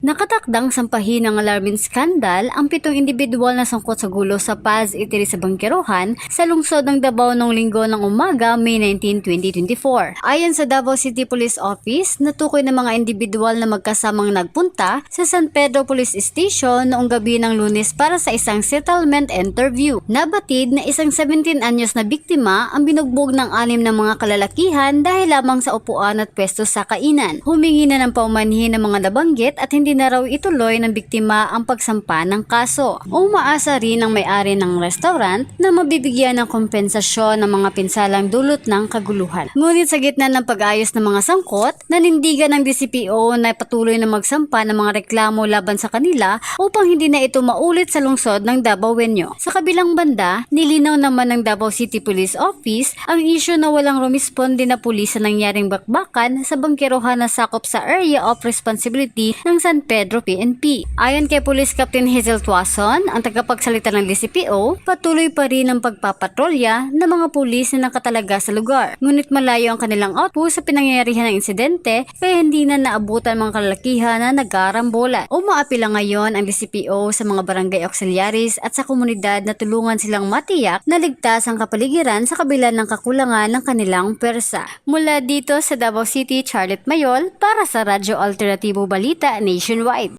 Nakatakdang sampahin ng alarming skandal ang 7 individual na sangkot sa gulo sa Paz Itiri sa Bangkerohan sa lungsod ng Davao noong Linggo ng umaga, May 19, 2024. Ayon sa Davao City Police Office, natukoy ng mga individual na magkasamang nagpunta sa San Pedro Police Station noong gabi ng Lunes para sa isang settlement interview. Nabatid na isang 17 anyos na biktima ang binugbog ng 6 na mga kalalakihan dahil lamang sa upuan at pwesto sa kainan. Humingi na ng paumanhin ng mga nabanggit at hindi na raw ituloy ng biktima ang pagsampa ng kaso. Umaasa rin ang may-ari ng restaurant na mabibigyan ng kompensasyon ng mga pinsalang dulot ng kaguluhan. Ngunit sa gitna ng pag-ayos ng mga sangkot, nanindigan ng DCPO na patuloy na magsampa ng mga reklamo laban sa kanila upang hindi na ito maulit sa lungsod ng Davaoenyo. Sa kabilang banda, nilinaw naman ng Davao City Police Office ang isyu na walang rumisponde na pulis sa nangyaring bakbakan sa Bangkerohan na sakop sa Area of Responsibility ng San Pedro PNP. Ayon kay Police Captain Hazel Tuason, ang tagapagsalita ng DCPO, patuloy pa rin ang pagpapatrolya ng mga pulis na nakatalaga sa lugar. Ngunit malayo ang kanilang outpost sa pinangyarihan ng insidente kaya hindi na naabutan mga kalalakihan na nagarambola. Umaapila ngayon ang DCPO sa mga barangay auxiliaries at sa komunidad na tulungan silang matiyak na ligtas ang kapaligiran sa kabila ng kakulangan ng kanilang pwersa. Mula dito sa Davao City, Charlotte Mayol para sa Radyo Alternatibo Balita Nationwide.